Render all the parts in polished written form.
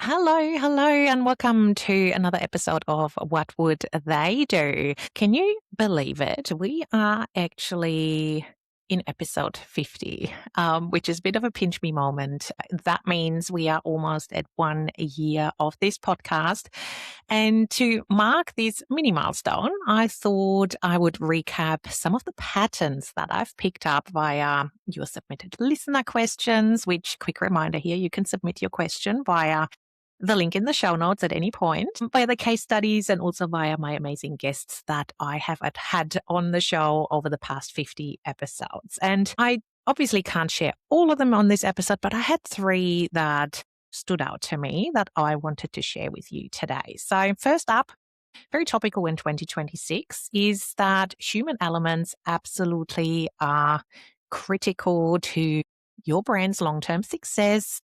Hello, and welcome to another episode of What Would They Do? Can you believe it? We are actually in episode 50, which is a bit of a pinch me moment. That means we are almost at 1 year of this podcast. And to mark this mini milestone, I thought I would recap some of the patterns that I've picked up via your submitted listener questions, which, quick reminder here, you can submit your question via the link in the show notes at any point, via the case studies and also via my amazing guests that I have had on the show over the past 50 episodes. And I obviously can't share all of them on this episode, but I had 3 that stood out to me that I wanted to share with you today. So first up, very topical in 2026, is that human elements absolutely are critical to your brand's long-term success,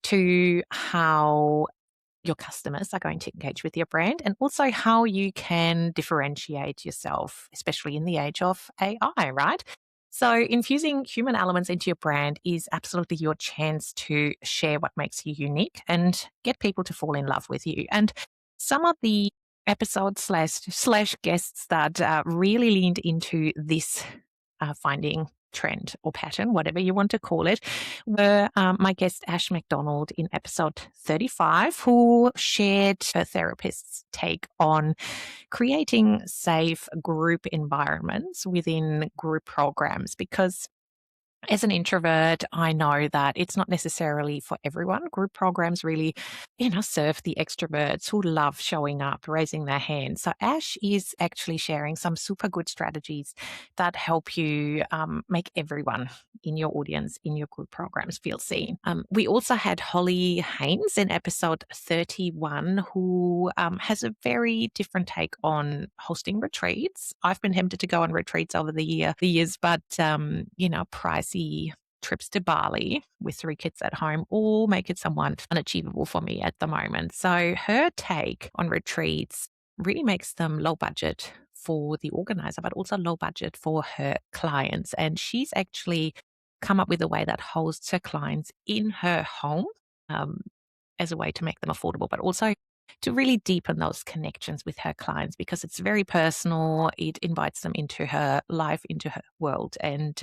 to how your customers are going to engage with your brand, and also how you can differentiate yourself, especially in the age of AI, right? So infusing human elements into your brand is absolutely your chance to share what makes you unique and get people to fall in love with you. And some of the episodes slash guests that really leaned into this finding trend or pattern, whatever you want to call it, were my guest Ash McDonald in episode 35, who shared her therapist's take on creating safe group environments within group programs. Because as an introvert, I know that it's not necessarily for everyone. Group programs really, serve the extroverts who love showing up, raising their hands. So Ash is actually sharing some super good strategies that help you make everyone in your audience, in your group programs feel seen. We also had Holly Haynes in episode 31, who has a very different take on hosting retreats. I've been tempted to go on retreats over the years, but pricey trips to Bali with 3 kids at home all make it somewhat unachievable for me at the moment. So her take on retreats really makes them low budget for the organizer, but also low budget for her clients. And she's actually come up with a way that hosts her clients in her home um, as a way to make them affordable, but also to really deepen those connections with her clients, because it's very personal. It invites them into her life, into her world. And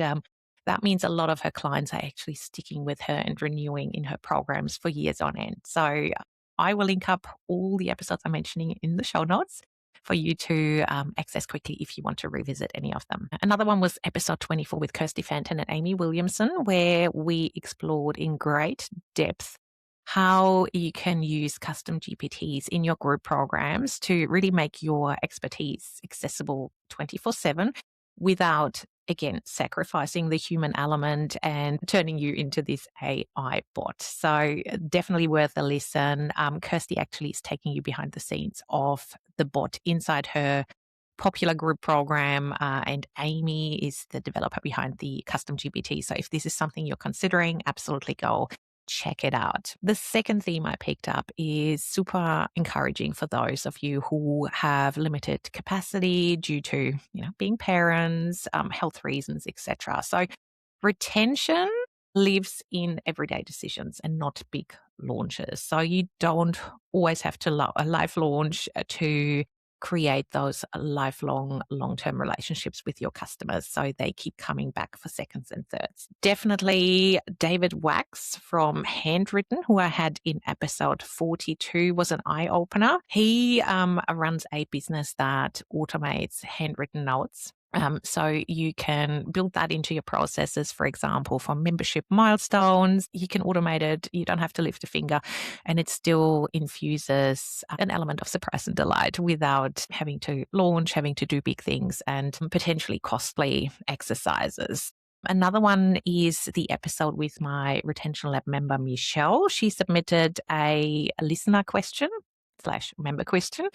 that means a lot of her clients are actually sticking with her and renewing in her programs for years on end. So I will link up all the episodes I'm mentioning in the show notes for you to access quickly if you want to revisit any of them. Another one was episode 24 with Kirsty Fenton and Amy Williamson, where we explored in great depth how you can use custom GPTs in your group programs to really make your expertise accessible 24/7 without, again, sacrificing the human element and turning you into this AI bot. So definitely worth a listen. Kirsty actually is taking you behind the scenes of the bot inside her popular group program, and Amy is the developer behind the custom GPT. So if this is something you're considering, absolutely go check it out. The second theme I picked up is super encouraging for those of you who have limited capacity due to, being parents, health reasons, etc. So retention lives in everyday decisions and not big launches. So you don't always have to a live launch to create those lifelong, long-term relationships with your customers so they keep coming back for seconds and thirds. Definitely David Wax from Handwritten, who I had in episode 42, was an eye-opener. He runs a business that automates handwritten notes. So you can build that into your processes, for example, for membership milestones. You can automate it. You don't have to lift a finger, and it still infuses an element of surprise and delight without having to launch, having to do big things and potentially costly exercises. Another one is the episode with my Retention Lab member, Michelle. She submitted a listener question / member question,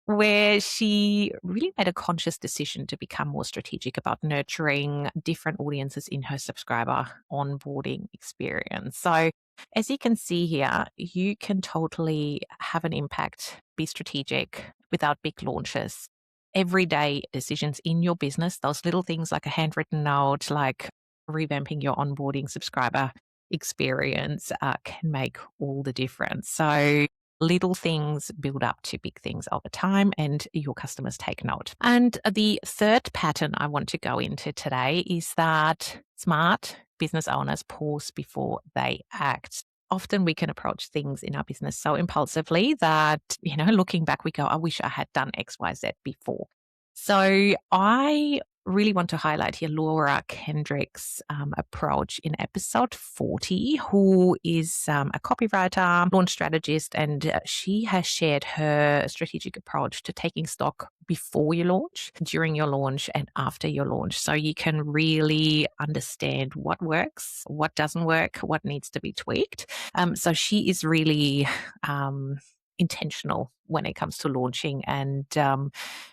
where she really made a conscious decision to become more strategic about nurturing different audiences in her subscriber onboarding experience. So as you can see here, you can totally have an impact, be strategic without big launches. Everyday decisions in your business, those little things like a handwritten note, like revamping your onboarding subscriber experience, can make all the difference. So little things build up to big things over time, and your customers take note. And the third pattern I want to go into today is that smart business owners pause before they act. Often we can approach things in our business so impulsively that, looking back, we go, I wish I had done X, Y, Z before. So I really want to highlight here Laura Kendrick's approach in episode 40, who is a copywriter, launch strategist, and she has shared her strategic approach to taking stock before you launch, during your launch, and after your launch. So you can really understand what works, what doesn't work, what needs to be tweaked. So she is really intentional when it comes to launching, and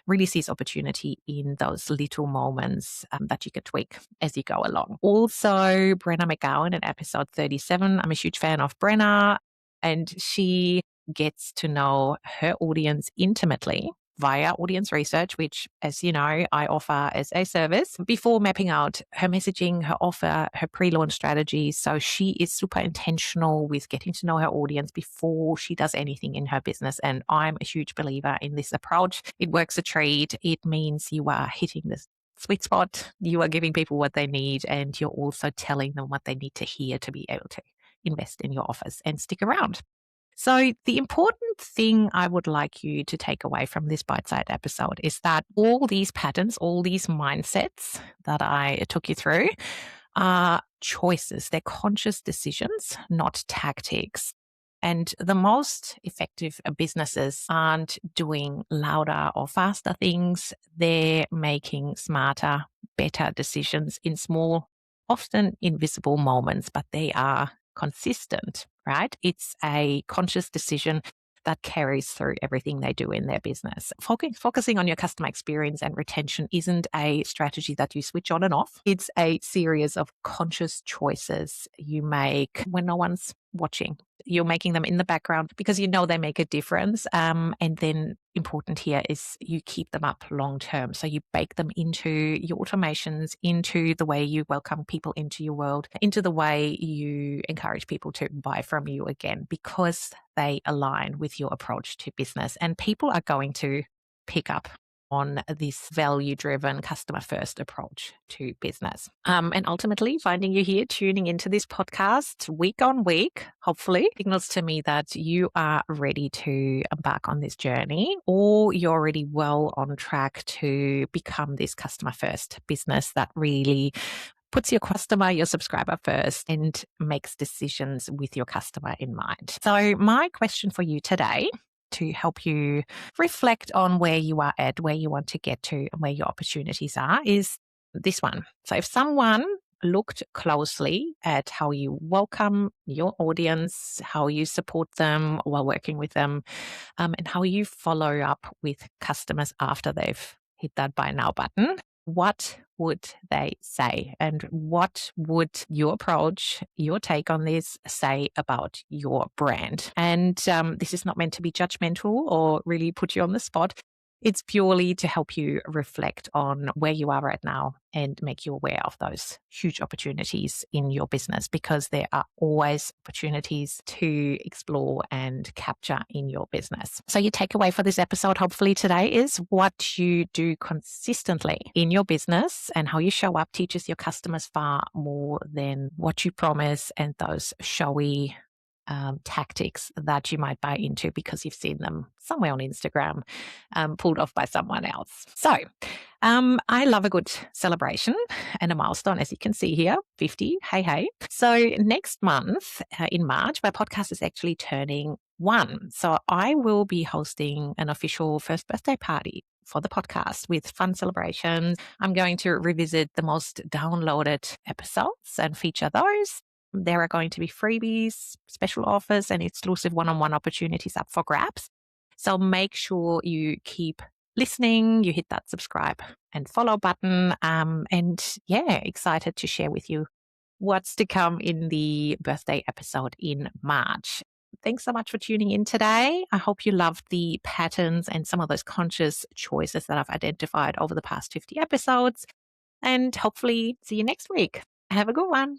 really sees opportunity in those little moments that you can tweak as you go along. Also, Brenna McGowan in episode 37. I'm a huge fan of Brenna, and she gets to know her audience intimately via audience research, which, as you know, I offer as a service, before mapping out her messaging, her offer, her pre-launch strategy. So she is super intentional with getting to know her audience before she does anything in her business. And I'm a huge believer in this approach. It works a treat. It means you are hitting the sweet spot. You are giving people what they need, and you're also telling them what they need to hear to be able to invest in your offers and stick around. So the important thing I would like you to take away from this bite-sized episode is that all these patterns, all these mindsets that I took you through are choices. They're conscious decisions, not tactics. And the most effective businesses aren't doing louder or faster things. They're making smarter, better decisions in small, often invisible moments, but they are consistent, right? It's a conscious decision that carries through everything they do in their business. Focusing on your customer experience and retention isn't a strategy that you switch on and off. It's a series of conscious choices you make when no one's watching. You're making them in the background because you know they make a difference. And then important here is you keep them up long term. So you bake them into your automations, into the way you welcome people into your world, into the way you encourage people to buy from you again, because they align with your approach to business. And people are going to pick up on this value-driven, customer-first approach to business. And ultimately, finding you here, tuning into this podcast week on week, hopefully, signals to me that you are ready to embark on this journey, or you're already well on track to become this customer-first business that really puts your customer, your subscriber first, and makes decisions with your customer in mind. So my question for you today, to help you reflect on where you are at, where you want to get to, and where your opportunities are, is this one. So if someone looked closely at how you welcome your audience, how you support them while working with them, and how you follow up with customers after they've hit that buy now button, what would they say? And what would your approach, your take on this say about your brand? And this is not meant to be judgmental or really put you on the spot. It's purely to help you reflect on where you are right now and make you aware of those huge opportunities in your business, because there are always opportunities to explore and capture in your business. So your takeaway for this episode, hopefully today, is what you do consistently in your business and how you show up teaches your customers far more than what you promise and those showy tactics that you might buy into because you've seen them somewhere on Instagram, pulled off by someone else. So I love a good celebration and a milestone, as you can see here, 50. Hey, hey. So next month in March, my podcast is actually turning 1. So I will be hosting an official first birthday party for the podcast with fun celebrations. I'm going to revisit the most downloaded episodes and feature those. There are going to be freebies, special offers, and exclusive one-on-one opportunities up for grabs. So make sure you keep listening, you hit that subscribe and follow button. And yeah, excited to share with you what's to come in the birthday episode in March. Thanks so much for tuning in today. I hope you loved the patterns and some of those conscious choices that I've identified over the past 50 episodes. And hopefully see you next week. Have a good one.